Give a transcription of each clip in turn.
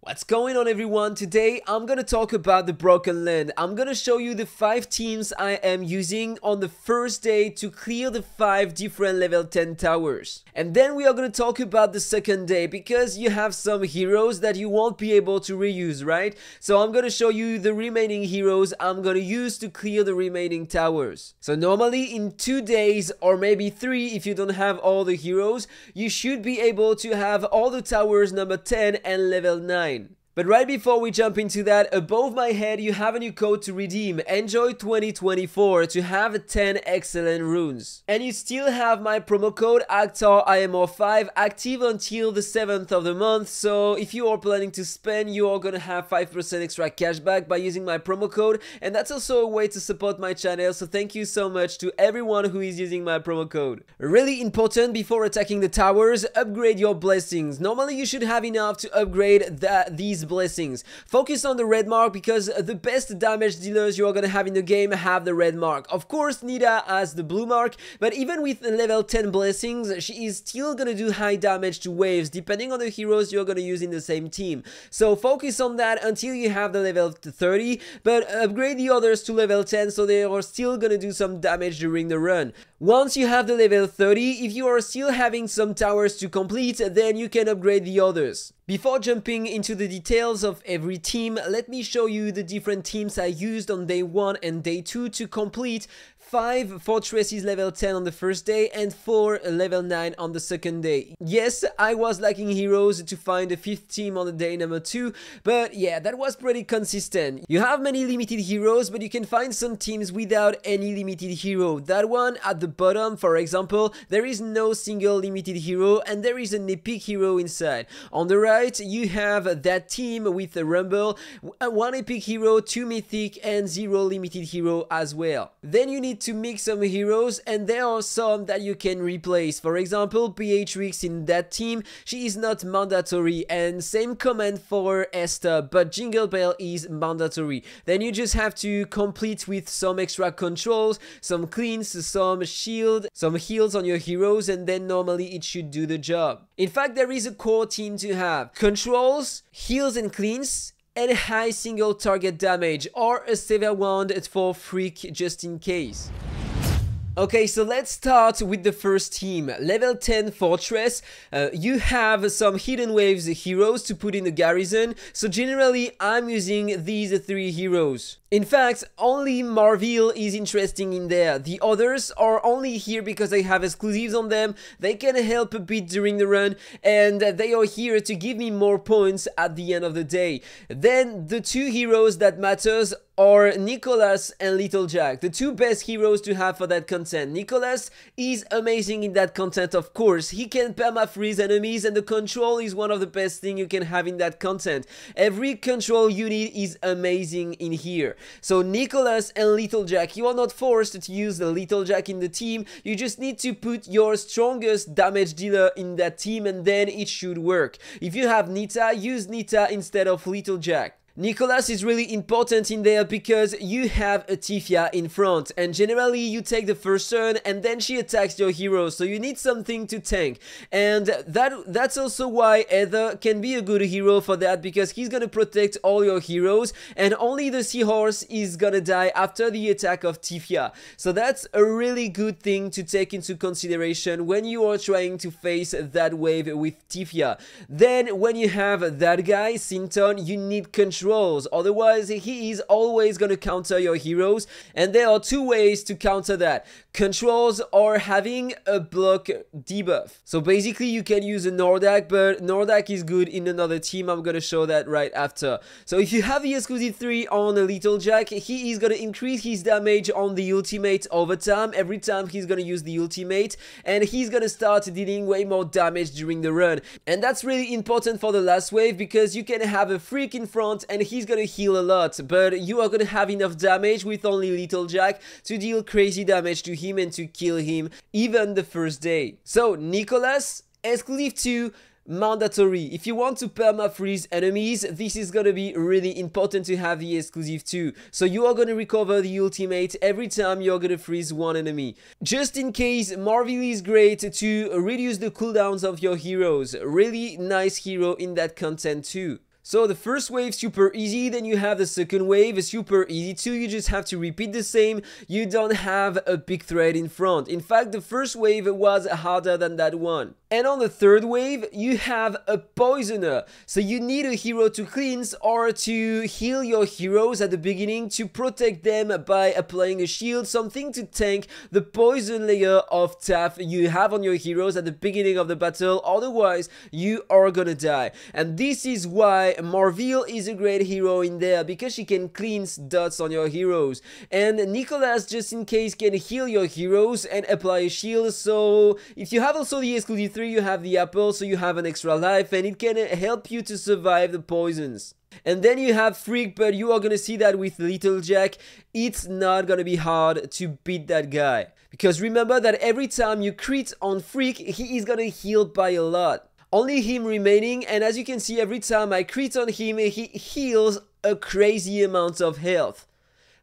What's going on, everyone? Today I'm gonna talk about the Broken Land. I'm gonna show you the 5 teams I am using on the first day to clear the 5 different level 10 towers. And then we are gonna talk about the second day because you have some heroes that you won't be able to reuse, right? So I'm gonna show you the remaining heroes I'm gonna use to clear the remaining towers. So normally in 2 days or maybe 3 if you don't have all the heroes, you should be able to have all the towers number 10 and level 9. But right before we jump into that, above my head you have a new code to redeem, Enjoy 2024, to have 10 excellent runes. And you still have my promo code AhkTaar IMO5 active until the 7th of the month, so if you are planning to spend, you are gonna have 5% extra cashback by using my promo code, and that's also a way to support my channel, so thank you so much to everyone who is using my promo code. Really important, before attacking the towers, upgrade your blessings. Normally you should have enough to upgrade these blessings. Focus on the red mark because the best damage dealers you are gonna have in the game have the red mark. Of course, Nita has the blue mark, but even with the level 10 blessings, she is still gonna do high damage to waves depending on the heroes you're gonna use in the same team. So focus on that until you have the level 30, but upgrade the others to level 10 so they are still gonna do some damage during the run. Once you have the level 30, if you are still having some towers to complete, then you can upgrade the others. Before jumping into the details of every team, let me show you the different teams I used on day 1 and day 2 to complete 5 fortresses level 10 on the first day and 4 level 9 on the second day. Yes, I was lacking heroes to find a 5th team on the day number 2, but yeah, that was pretty consistent. You have many limited heroes, but you can find some teams without any limited hero. That one at the bottom, for example, there is no single limited hero and there is an epic hero inside. On the right, you have that team with a rumble, 1 epic hero, 2 mythic and 0 limited hero as well. Then you need to mix some heroes, and there are some that you can replace. For example, Beatrix in that team, she is not mandatory, and same comment for Esther, but Jingle Bell is mandatory. Then you just have to complete with some extra controls, some cleans, some shield, some heals on your heroes, and then normally it should do the job. In fact, there is a core team to have: controls, heals and cleans, and high single target damage, or a severe wand for freak just in case. Okay, so let's start with the first team. Level 10 fortress. You have some hidden waves heroes to put in the garrison, so generally I'm using these 3 heroes. In fact, only Marvel is interesting in there. The others are only here because I have exclusives on them. They can help a bit during the run, and they are here to give me more points at the end of the day. Then the 2 heroes that matters are Nicholas and Little Jack, the 2 best heroes to have for that content. Nicholas is amazing in that content, of course. He can perma-freeze enemies, and the control is one of the best things you can have in that content. Every control unit is amazing in here. So Nicholas and Little Jack, you are not forced to use the Little Jack in the team, you just need to put your strongest damage dealer in that team and then it should work. If you have Nita, use Nita instead of Little Jack. Nicholas is really important in there because you have a Tifia in front, and generally you take the first turn and then she attacks your hero, so you need something to tank, and that's also why Heather can be a good hero for that, because he's gonna protect all your heroes and only the seahorse is gonna die after the attack of Tifia. So that's a really good thing to take into consideration when you are trying to face that wave with Tifia. Then when you have that guy, Sinton, you need control. Otherwise he is always gonna counter your heroes, and there are 2 ways to counter that: controls or having a block debuff. So basically you can use a Nordak, but Nordak is good in another team. I'm gonna show that right after. So if you have the exclusive 3 on a Little Jack, he is gonna increase his damage on the ultimate over time, every time he's gonna use the ultimate, and he's gonna start dealing way more damage during the run. And that's really important for the last wave, because you can have a freak in front and he's gonna heal a lot, but you are gonna have enough damage with only Little Jack to deal crazy damage to him and to kill him even the first day. So Nicholas, exclusive 2, mandatory. If you want to perma-freeze enemies, this is gonna be really important to have the exclusive 2. So you are gonna recover the ultimate every time you're gonna freeze one enemy. Just in case, Marvel is great to reduce the cooldowns of your heroes. Really nice hero in that content too. So the first wave, super easy, then you have the second wave, super easy too, you just have to repeat the same, you don't have a big threat in front. In fact, the first wave was harder than that one. And on the third wave, you have a poisoner. So you need a hero to cleanse or to heal your heroes at the beginning to protect them by applying a shield, something to tank the poison layer of TAF you have on your heroes at the beginning of the battle, otherwise you are gonna die. And this is why Marvel is a great hero in there, because she can cleanse dots on your heroes. And Nicholas, just in case, can heal your heroes and apply a shield. So if you have also the exclusive 3, you have the apple, so you have an extra life and it can help you to survive the poisons. And then you have Freak, but you are gonna see that with Little Jack, it's not gonna be hard to beat that guy. Because remember that every time you crit on Freak, he is gonna heal by a lot. Only him remaining, and as you can see, every time I crit on him, he heals a crazy amount of health.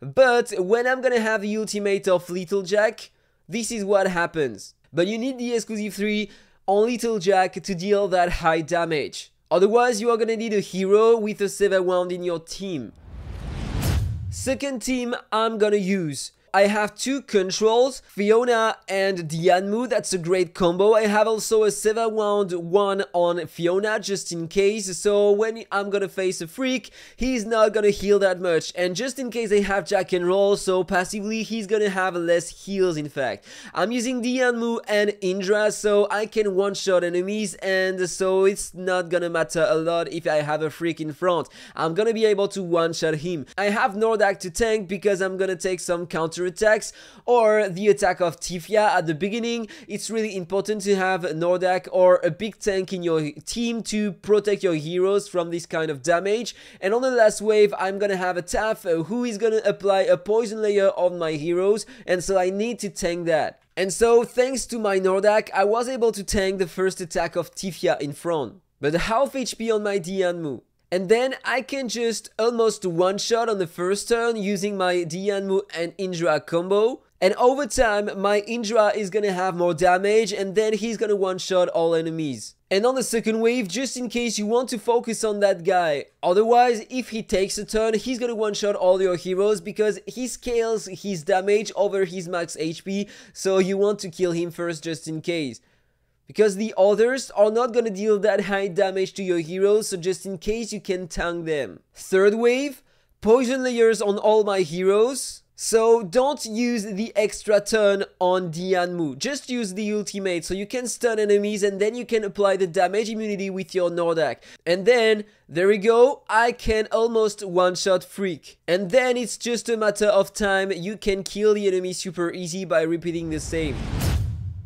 But when I'm gonna have the ultimate of Little Jack, this is what happens. But you need the exclusive 3 on Little Jack to deal that high damage. Otherwise, you are gonna need a hero with a 7 wound in your team. Second team I'm gonna use. I have 2 controls, Fiona and Dianmu, that's a great combo. I have also a 7 wound one on Fiona just in case, so when I'm gonna face a Freak, he's not gonna heal that much. And just in case I have Jack and Roll, so passively he's gonna have less heals in fact. I'm using Dianmu and Indra, so I can one-shot enemies, and so it's not gonna matter a lot if I have a Freak in front. I'm gonna be able to one-shot him. I have Nordak to tank because I'm gonna take some counter attacks or the attack of Tifia at the beginning. It's really important to have Nordak or a big tank in your team to protect your heroes from this kind of damage. And on the last wave, I'm gonna have a Taf who is gonna apply a poison layer on my heroes, and so I need to tank that. And so thanks to my Nordak, I was able to tank the first attack of Tifia in front, but half HP on my Dianmu. And then I can just almost one-shot on the first turn using my Dianmu and Indra combo. And over time, my Indra is gonna have more damage, and then he's gonna one-shot all enemies. And on the second wave, just in case you want to focus on that guy. Otherwise, if he takes a turn, he's gonna one-shot all your heroes because he scales his damage over his max HP, so you want to kill him first just in case. Because the others are not gonna deal that high damage to your heroes, so just in case you can tank them. Third wave, poison layers on all my heroes. So don't use the extra turn on Dianmu, just use the ultimate so you can stun enemies and then you can apply the damage immunity with your Nordak. And then, there we go, I can almost one-shot Freak. And then it's just a matter of time, you can kill the enemy super easy by repeating the same.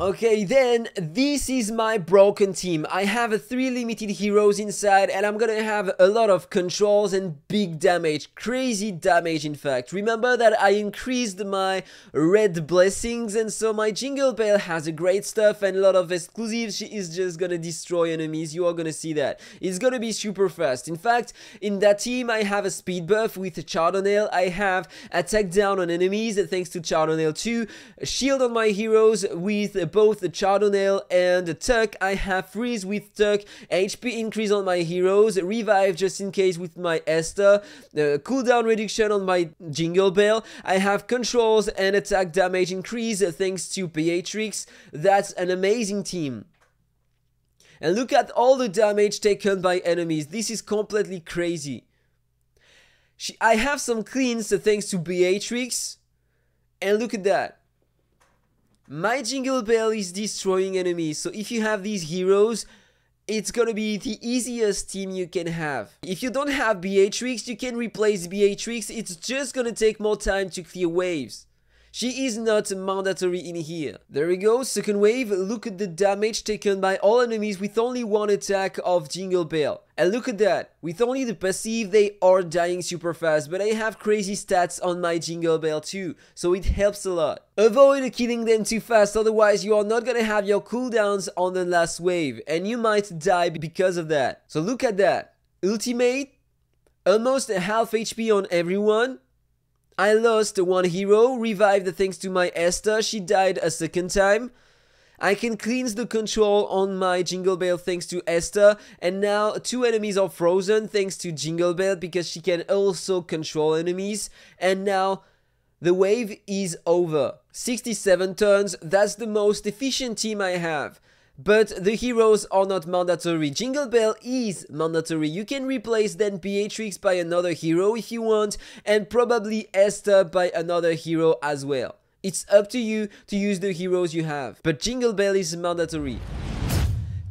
Okay, then this is my broken team. I have 3 limited heroes inside and I'm gonna have a lot of controls and big damage, crazy damage in fact. Remember that I increased my red blessings, and so my Jingle Bell has a great stuff and a lot of exclusives. She is just gonna destroy enemies, you are gonna see that. It's gonna be super fast. In fact, in that team I have a speed buff with Chardonnay, I have attack down on enemies thanks to Chardonnay 2, shield on my heroes with both the Chardonnay and the Tuck. I have freeze with Tuck, HP increase on my heroes, revive just in case with my Esther, cooldown reduction on my Jingle Bell. I have controls and attack damage increase thanks to Beatrix. That's an amazing team. And look at all the damage taken by enemies. This is completely crazy. I have some cleans thanks to Beatrix. And look at that. My Jingle Bell is destroying enemies, so if you have these heroes, it's gonna be the easiest team you can have. If you don't have Beatrix, you can replace Beatrix, it's just gonna take more time to clear waves. She is not mandatory in here. There we go, second wave, look at the damage taken by all enemies with only one attack of Jingle Bell. And look at that, with only the passive they are dying super fast, but I have crazy stats on my Jingle Bell too, so it helps a lot. Avoid killing them too fast, otherwise you are not gonna have your cooldowns on the last wave, and you might die because of that. So look at that, ultimate, almost half HP on everyone. I lost one hero, revived thanks to my Esther, she died a second time. I can cleanse the control on my Jingle Bell thanks to Esther, and now 2 enemies are frozen thanks to Jingle Bell because she can also control enemies, and now the wave is over. 67 turns, that's the most efficient team I have. But the heroes are not mandatory. Jingle Bell is mandatory. You can replace then Beatrix by another hero if you want, and probably Esther by another hero as well. It's up to you to use the heroes you have, but Jingle Bell is mandatory.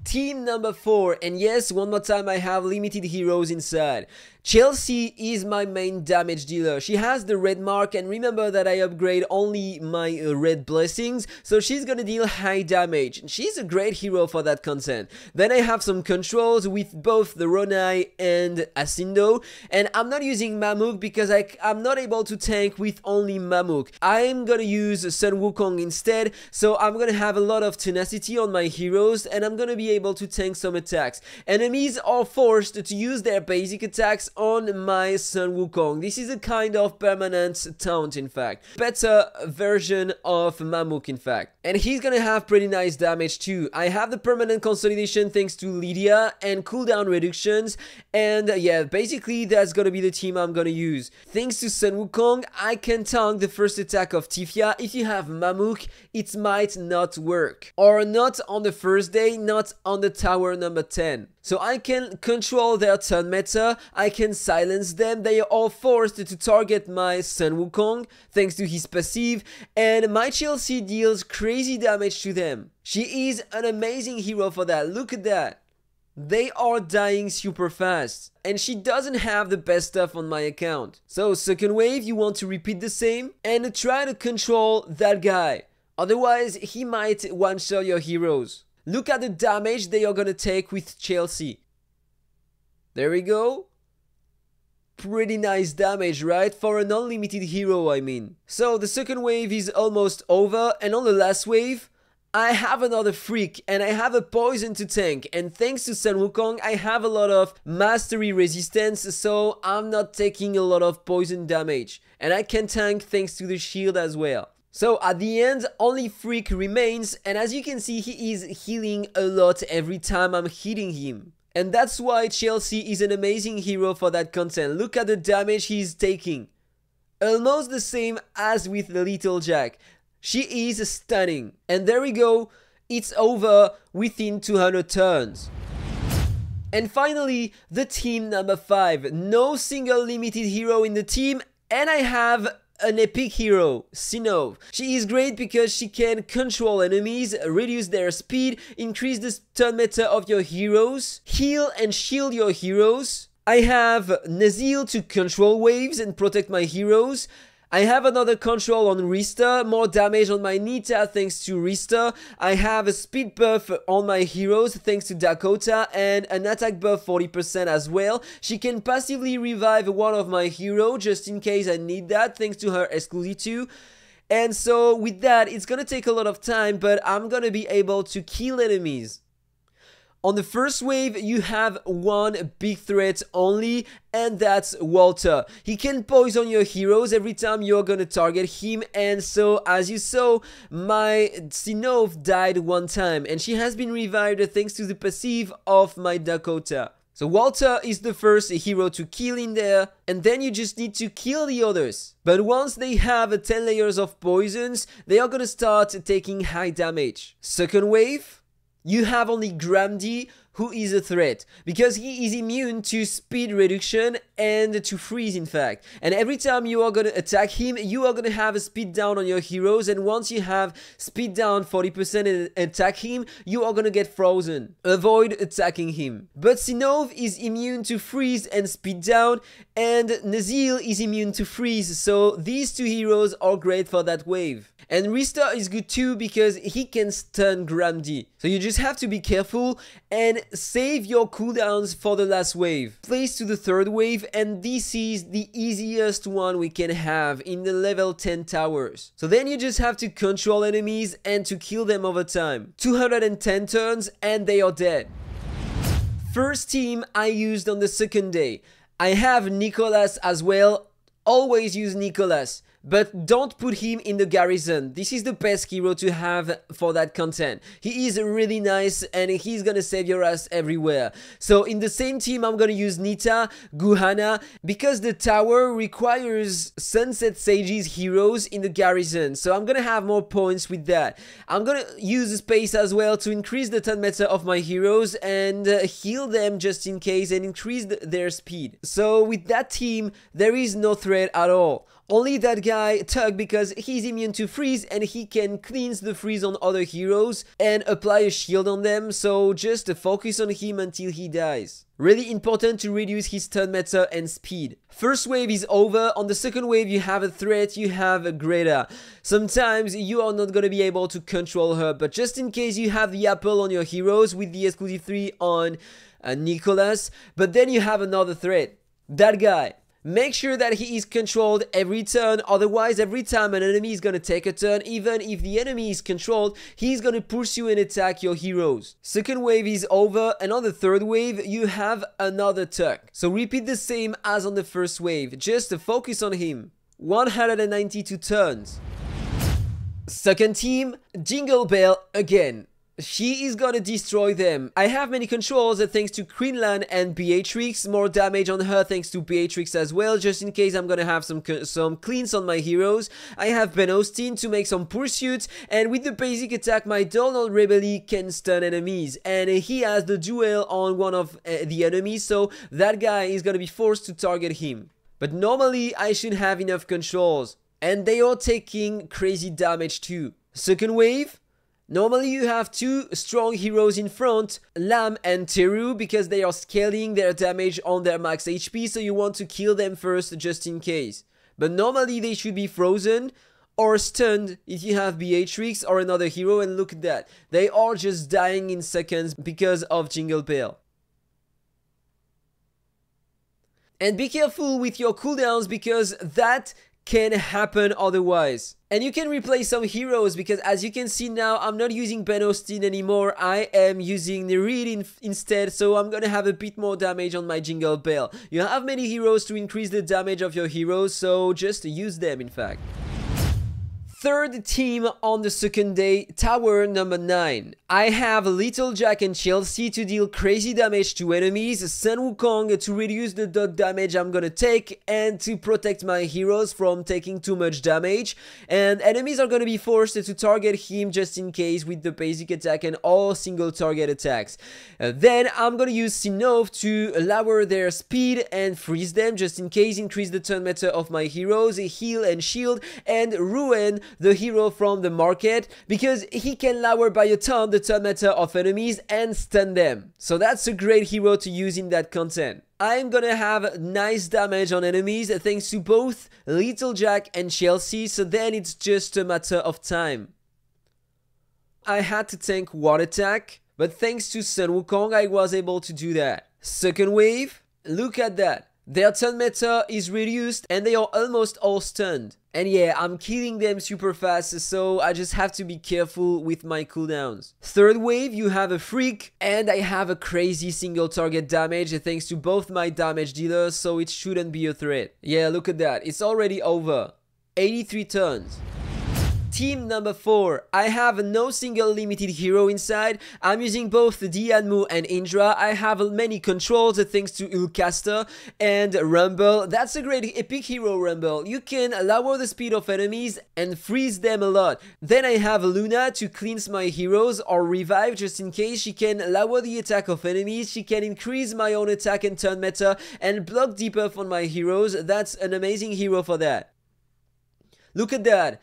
Team number 4, and yes, one more time I have limited heroes inside. Chelsea is my main damage dealer. She has the red mark, and remember that I upgrade only my red blessings, so she's gonna deal high damage. She's a great hero for that content. Then I have some controls with both the Ronai and Asindo, and I'm not using Mamook because I'm not able to tank with only Mamook. I'm gonna use Sun Wukong instead, so I'm gonna have a lot of tenacity on my heroes, and I'm gonna be able to tank some attacks. Enemies are forced to use their basic attacks on my Sun Wukong. This is a kind of permanent taunt, in fact. Better version of Mamook, in fact. And he's gonna have pretty nice damage too. I have the permanent consolidation thanks to Lydia and cooldown reductions, and yeah, basically that's gonna be the team I'm gonna use. Thanks to Sun Wukong, I can tank the first attack of Tifia. If you have Mamook, it might not work. Or not on the first day, not on the tower number 10. So I can control their turn meta, I can silence them, they are all forced to target my Sun Wukong thanks to his passive, and my Chelsea deals crazy damage to them. She is an amazing hero for that, look at that. They are dying super fast, and she doesn't have the best stuff on my account. So second wave, you want to repeat the same and try to control that guy, otherwise he might one-shot your heroes. Look at the damage they are gonna take with Chelsea. There we go. Pretty nice damage, right? For an unlimited hero, I mean. So the second wave is almost over, and on the last wave, I have another freak, and I have a poison to tank, and thanks to Sun Wukong, I have a lot of mastery resistance, so I'm not taking a lot of poison damage. And I can tank thanks to the shield as well. So at the end, only Freak remains, and as you can see, he is healing a lot every time I'm hitting him. And that's why Chelsea is an amazing hero for that content. Look at the damage he's taking. Almost the same as with the Little Jack. She is stunning. And there we go, it's over within 200 turns. And finally, the team number 5. No single limited hero in the team, and I have an epic hero, Sinnoh. She is great because she can control enemies, reduce their speed, increase the turn meta of your heroes, heal and shield your heroes. I have Nazil to control waves and protect my heroes. I have another control on Rista, more damage on my Nita thanks to Rista. I have a speed buff on my heroes thanks to Dakota, and an attack buff 40% as well. She can passively revive one of my heroes just in case I need that thanks to her exclusivity. And so with that, it's gonna take a lot of time, but I'm gonna be able to kill enemies. On the first wave, you have one big threat only, and that's Walter. He can poison your heroes every time you're gonna target him, and so as you saw, my Sinnoh died one time, and she has been revived thanks to the passive of my Dakota. So Walter is the first hero to kill in there, and then you just need to kill the others. But once they have 10 layers of poisons, they are gonna start taking high damage. Second wave, you have only Gramdy, who is a threat, because he is immune to speed reduction and to freeze, in fact. And every time you are gonna attack him, you are gonna have a speed down on your heroes, and once you have speed down 40% and attack him, you are gonna get frozen. Avoid attacking him. But Sinnoh is immune to freeze and speed down, and Nazil is immune to freeze, so these two heroes are great for that wave. And Rista is good too because he can stun Gramdy. So you just have to be careful and save your cooldowns for the last wave. Place to the third wave, and this is the easiest one we can have in the level 10 towers. So then you just have to control enemies and to kill them over time. 210 turns and they are dead. First team I used on the second day. I have Nicholas as well. Always use Nicholas. but don't put him in the garrison. This is the best hero to have for that content. He is really nice and he's gonna save your ass everywhere. So in the same team, I'm gonna use Nita, Guhana, because the tower requires Sunset Sage's heroes in the garrison. So I'm gonna have more points with that. I'm gonna use space as well to increase the turn meta of my heroes and heal them just in case and increase their speed. So with that team, there is no threat at all. Only that guy, Tug, because he's immune to freeze and he can cleanse the freeze on other heroes and apply a shield on them, so just focus on him until he dies. Really important to reduce his turn meta and speed. First wave is over. On the second wave you have a threat, you have Greta. Sometimes you are not gonna be able to control her, but just in case you have the apple on your heroes with the exclusive 3 on Nicholas, but then you have another threat. That guy. Make sure that he is controlled every turn, otherwise every time an enemy is gonna take a turn, even if the enemy is controlled, he's gonna pursue and attack your heroes. Second wave is over, and on the third wave, you have another Tuck. So repeat the same as on the first wave, just focus on him. 192 turns. Second team, Jingle Bell again. She is gonna destroy them. I have many controls thanks to Queenland and Beatrix, more damage on her thanks to Beatrix as well, just in case I'm gonna have some cleans on my heroes. I have Ben Austin to make some pursuits, and with the basic attack my Donald Rebelli can stun enemies, and he has the duel on one of the enemies, so that guy is gonna be forced to target him. But normally I should have enough controls, and they are taking crazy damage too. Second wave. Normally you have two strong heroes in front, Lam and Teru, because they are scaling their damage on their max HP, so you want to kill them first just in case. But normally they should be frozen or stunned if you have Beatrix or another hero, and look at that. They are just dying in seconds because of Jingle Bell. And be careful with your cooldowns because that can happen otherwise. And you can replace some heroes because as you can see now, I'm not using Ben Austin anymore. I am using Nereid instead, so I'm gonna have a bit more damage on my Jingle Bell. You have many heroes to increase the damage of your heroes, so just use them in fact. Third team on the second day, tower number 9. I have Little Jack and Chelsea to deal crazy damage to enemies, Sun Wukong to reduce the dot damage I'm gonna take and to protect my heroes from taking too much damage, and enemies are gonna be forced to target him just in case with the basic attack and all single target attacks. Then I'm gonna use Sinnoh to lower their speed and freeze them just in case, increase the turn meta of my heroes, heal and shield, and ruin the hero from the market because he can lower by a ton the turn meta of enemies and stun them. So that's a great hero to use in that content. I'm gonna have nice damage on enemies thanks to both Little Jack and Chelsea, so then it's just a matter of time. I had to tank one attack, but thanks to Sun Wukong I was able to do that. Second wave, look at that. Their turn meta is reduced and they are almost all stunned. And yeah, I'm killing them super fast, so I just have to be careful with my cooldowns. Third wave, you have a freak, and I have a crazy single target damage thanks to both my damage dealers, so it shouldn't be a threat. Yeah, look at that, it's already over. 83 turns. Team number 4. I have no single limited hero inside. I'm using both Dianmu and Indra. I have many controls thanks to Ulcaster and Rumble. That's a great epic hero, Rumble. You can lower the speed of enemies and freeze them a lot. Then I have Luna to cleanse my heroes or revive just in case. She can lower the attack of enemies. She can increase my own attack and turn meta and block debuff on my heroes. That's an amazing hero for that. Look at that.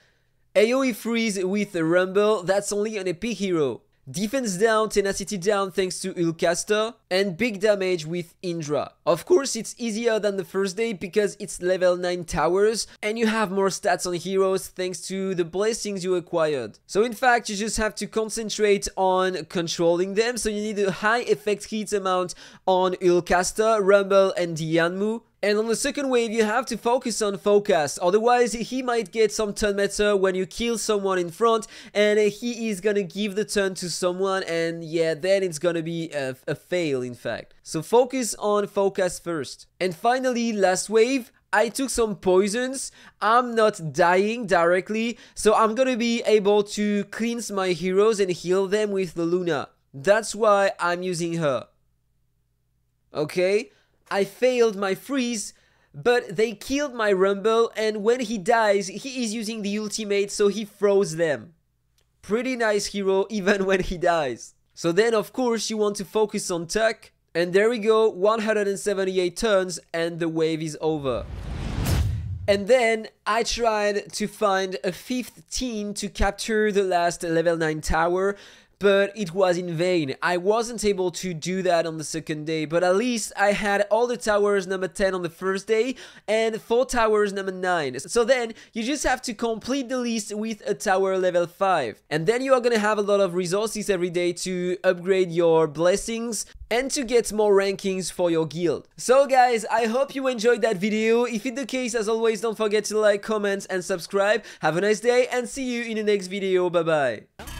AoE freeze with Rumble, that's only an epic hero. Defense down, tenacity down thanks to Ulcaster, and big damage with Indra. Of course it's easier than the first day because it's level 9 towers and you have more stats on heroes thanks to the blessings you acquired. So in fact you just have to concentrate on controlling them, so you need a high effect hit amount on Ulcaster, Rumble and Dianmu. And on the second wave you have to focus on Focus, otherwise he might get some turn meta when you kill someone in front and he is gonna give the turn to someone, and yeah, then it's gonna be a fail in fact. So focus on Focus first. And finally, last wave, I took some poisons. I'm not dying directly, so I'm gonna be able to cleanse my heroes and heal them with the Luna. That's why I'm using her. Okay, I failed my freeze, but they killed my Rumble, and when he dies, he is using the ultimate, so he froze them. Pretty nice hero even when he dies. So then of course you want to focus on Tuck, and there we go, 178 turns and the wave is over. And then I tried to find a 5th team to capture the last level 9 tower, but it was in vain. I wasn't able to do that on the second day, but at least I had all the towers number 10 on the first day and 4 towers number 9. So then you just have to complete the list with a tower level 5. And then you are gonna have a lot of resources every day to upgrade your blessings and to get more rankings for your guild. So guys, I hope you enjoyed that video. If it's the case, as always, don't forget to like, comment and subscribe. Have a nice day and see you in the next video. Bye bye.